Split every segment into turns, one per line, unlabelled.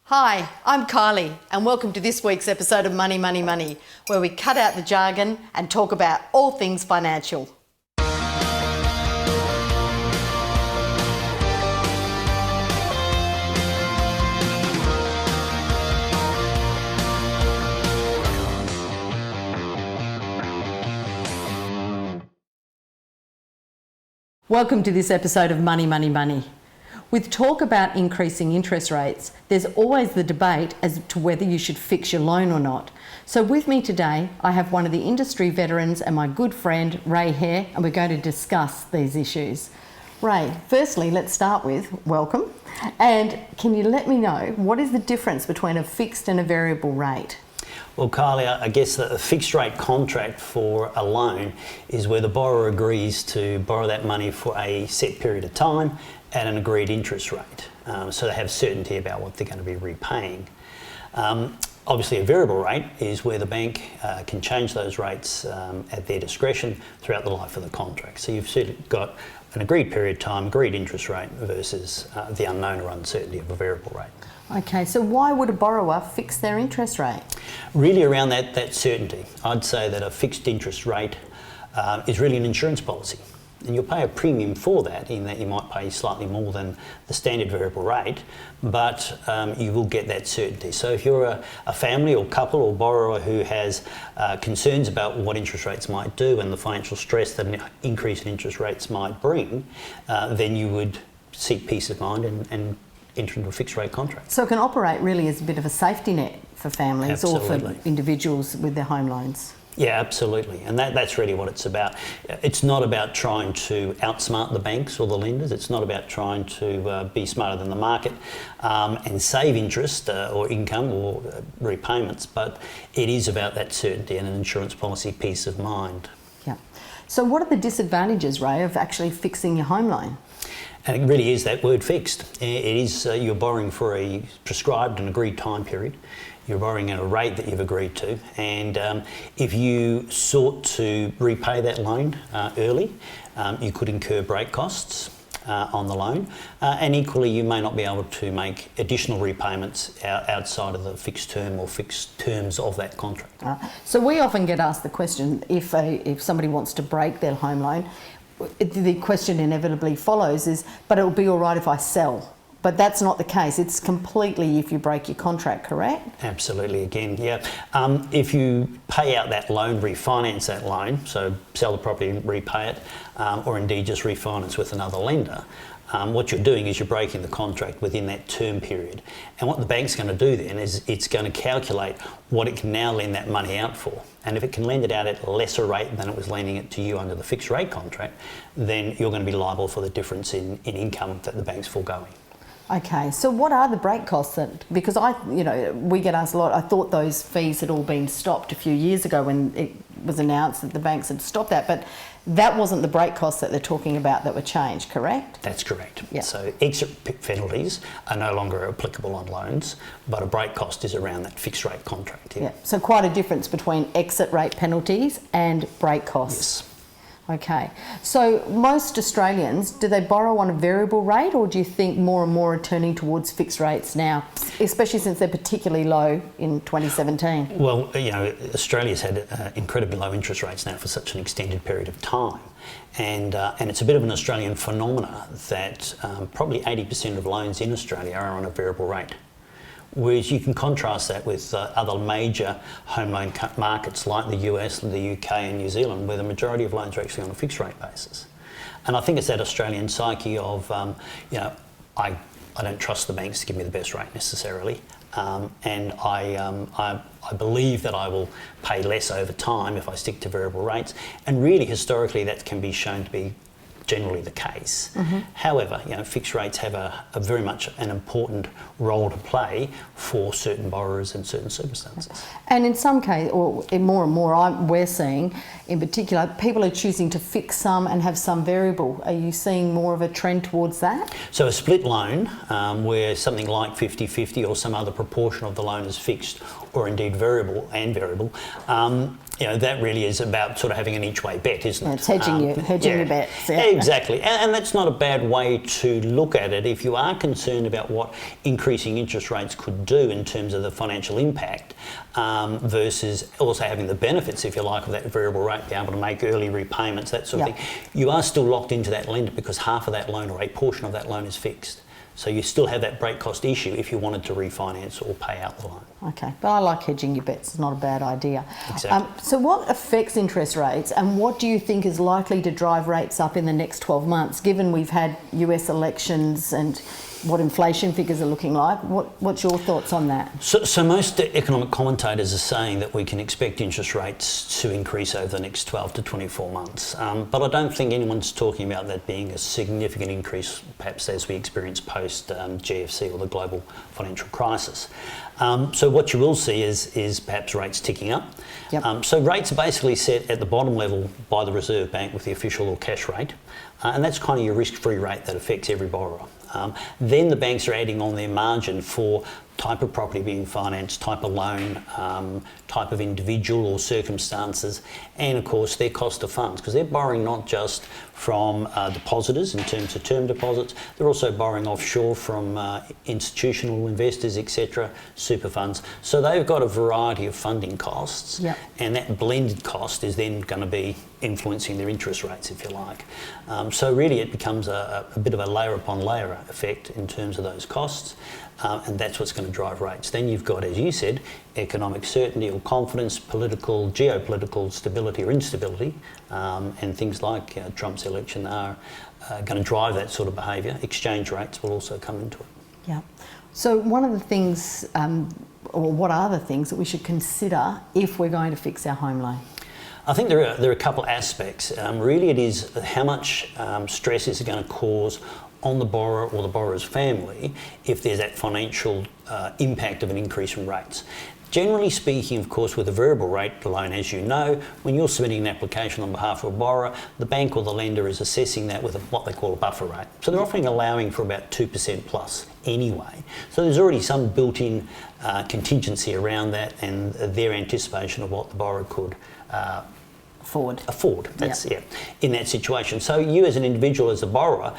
Hi, I'm Kylie and welcome to this week's episode of Money, Money, Money, where we cut out the jargon and talk about all things financial. Welcome to this episode of Money, Money, Money. With talk about increasing interest rates, there's always the debate as to whether you should fix your loan or not. So with me today, I have one of the industry veterans and my good friend, Ray Hare, and we're going to discuss these issues. Ray, firstly, let's start with welcome. And can you let me know what is the difference between a fixed and a variable rate?
Well, Kylie, I guess that a fixed rate contract for a loan is where the borrower agrees to borrow that money for a set period of time at an agreed interest rate. So they have certainty about what they're going to be repaying. Obviously, a variable rate is where the bank can change those rates at their discretion throughout the life of the contract. So you've certainly got an agreed period of time, agreed interest rate versus the unknown or uncertainty of a variable rate.
Okay, so why would a borrower fix their interest rate?
Really around that certainty. I'd say that a fixed interest rate is really an insurance policy. And you'll pay a premium for that, in that you might pay slightly more than the standard variable rate, but you will get that certainty. So if you're a family or couple or borrower who has concerns about what interest rates might do and the financial stress that an increase in interest rates might bring, then you would seek peace of mind and enter into a fixed rate contract.
So it can operate really as a bit of a safety net for families.
Absolutely.
Or for individuals with their home loans.
Yeah, absolutely. And that's really what it's about. It's not about trying to outsmart the banks or the lenders. It's not about trying to be smarter than the market and save interest or income or repayments, but it is about that certainty and an insurance policy peace of mind.
Yeah. So what are the disadvantages, Ray, of actually fixing your home loan?
And it really is that word fixed. It is you're borrowing for a prescribed and agreed time period. You're borrowing at a rate that you've agreed to, and if you sought to repay that loan early, you could incur break costs on the loan, and equally you may not be able to make additional repayments outside of the fixed term or fixed terms of that contract.
So we often get asked the question, if somebody wants to break their home loan, the question inevitably follows is, but it'll be all right if I sell. But that's not the case. It's completely if you break your contract, correct?
Absolutely, again, yeah. If you pay out that loan, refinance that loan, so sell the property and repay it, or indeed just refinance with another lender, what you're doing is you're breaking the contract within that term period. And what the bank's going to do then is it's going to calculate what it can now lend that money out for. And if it can lend it out at a lesser rate than it was lending it to you under the fixed rate contract, then you're going to be liable for the difference in income that the bank's foregoing.
Okay, so what are the break costs then? Because we get asked a lot. I thought those fees had all been stopped a few years ago when it was announced that the banks had stopped that, but that wasn't the break costs that they're talking about that were changed, correct?
That's correct.
Yeah.
So exit penalties are no longer applicable on loans, but a break cost is around that fixed rate contract.
Yeah. So quite a difference between exit rate penalties and break costs.
Yes.
Okay, so most Australians, do they borrow on a variable rate, or do you think more and more are turning towards fixed rates now, especially since they're particularly low in 2017?
Well, Australia's had incredibly low interest rates now for such an extended period of time. And it's a bit of an Australian phenomena that probably 80% of loans in Australia are on a variable rate. Whereas you can contrast that with other major home loan markets like the US, the UK and New Zealand, where the majority of loans are actually on a fixed rate basis. And I think it's that Australian psyche of, I don't trust the banks to give me the best rate necessarily, and I believe that I will pay less over time if I stick to variable rates. And really, historically, that can be shown to be generally the case. Mm-hmm. However, fixed rates have a very much an important role to play for certain borrowers in certain circumstances.
And in some cases, or more and more, we're seeing, in particular, people are choosing to fix some and have some variable. Are you seeing more of a trend towards that?
So a split loan, where something like 50-50 or some other proportion of the loan is fixed or indeed variable, that really is about sort of having an each way bet, isn't it?
It's hedging your bets. Yeah.
Exactly. And that's not a bad way to look at it if you are concerned about what increasing interest rates could do in terms of the financial impact, versus also having the benefits, if you like, of that variable rate, be able to make early repayments, that sort of thing. You are still locked into that lender because half of that loan or a portion of that loan is fixed. So you still have that break cost issue if you wanted to refinance or pay out the loan.
Okay, but I like hedging your bets. It's not a bad idea.
Exactly.
So what affects interest rates, and what do you think is likely to drive rates up in the next 12 months, given we've had US elections and what inflation figures are looking like? What's your thoughts on that?
So most economic commentators are saying that we can expect interest rates to increase over the next 12 to 24 months. But I don't think anyone's talking about that being a significant increase, perhaps as we experience post GFC or the global financial crisis. So what you will see is perhaps rates ticking up.
Yep.
So rates are basically set at the bottom level by the Reserve Bank with the official or cash rate. And that's kind of your risk-free rate that affects every borrower. Then the banks are adding on their margin for type of property being financed, type of loan, type of individual or circumstances, and of course their cost of funds, because they're borrowing not just from depositors in terms of term deposits, they're also borrowing offshore from institutional investors, etc., super funds. So they've got a variety of funding costs, and that blended cost is then going to be influencing their interest rates, if you like. So really it becomes a bit of a layer upon layer effect in terms of those costs. And that's what's going to drive rates. Then you've got, as you said, economic certainty or confidence, political, geopolitical stability or instability, and things like Trump's election are going to drive that sort of behaviour. Exchange rates will also come into it.
Yeah. So one of the things, or what are the things that we should consider if we're going to fix our home loan?
I think there are a couple aspects. Really it is how much stress is it going to cause on the borrower or the borrower's family if there's that financial impact of an increase in rates. Generally speaking, of course, with a variable rate loan, as you know, when you're submitting an application on behalf of a borrower, the bank or the lender is assessing that with what they call a buffer rate. So they're often allowing for about 2% plus anyway. So there's already some built-in contingency around that and their anticipation of what the borrower could afford. That's in that situation. So you as an individual, as a borrower,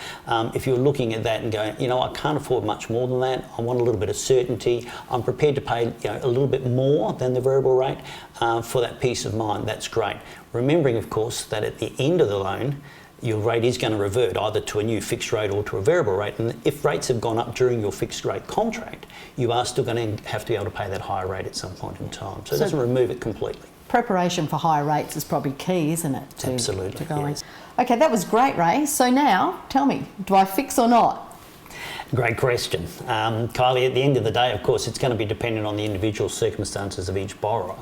if you're looking at that and going, I can't afford much more than that, I want a little bit of certainty, I'm prepared to pay a little bit more than the variable rate for that peace of mind, that's great. Remembering, of course, that at the end of the loan, your rate is going to revert either to a new fixed rate or to a variable rate, and if rates have gone up during your fixed rate contract, you are still going to have to be able to pay that higher rate at some point in time. So it doesn't remove it completely.
Preparation for higher rates is probably key, isn't it?
Absolutely.
To going.
Yes.
Okay, that was great, Ray. So now, tell me, do I fix or not?
Great question. Kylie, at the end of the day, of course, it's going to be dependent on the individual circumstances of each borrower.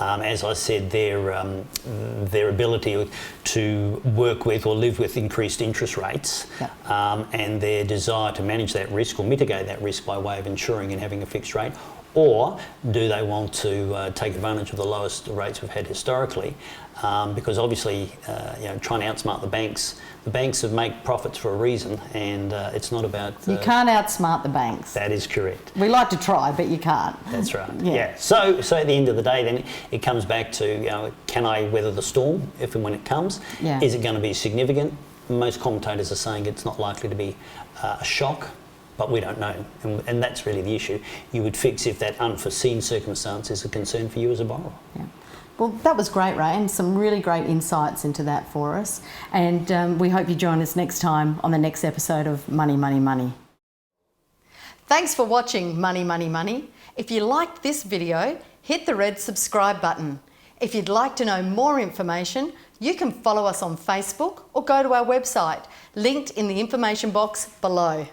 As I said, their ability to work with or live with increased interest rates, and their desire to manage that risk or mitigate that risk by way of insuring and having a fixed rate, or do they want to take advantage of the lowest rates we've had historically? Because obviously, trying to outsmart the banks have made profits for a reason, and it's not about...
You can't outsmart the banks.
That is correct.
We like to try, but you can't.
That's right. Yeah. So at the end of the day, then it comes back to, can I weather the storm if and when it comes?
Yeah.
Is it going to be significant? Most commentators are saying it's not likely to be a shock, but we don't know, and that's really the issue. You would fix if that unforeseen circumstance is a concern for you as a borrower.
Yeah. Well, that was great, Ray, and some really great insights into that for us. And we hope you join us next time on the next episode of Money, Money, Money. Thanks for watching Money, Money, Money. If you liked this video, hit the red subscribe button. If you'd like to know more information, you can follow us on Facebook or go to our website, linked in the information box below.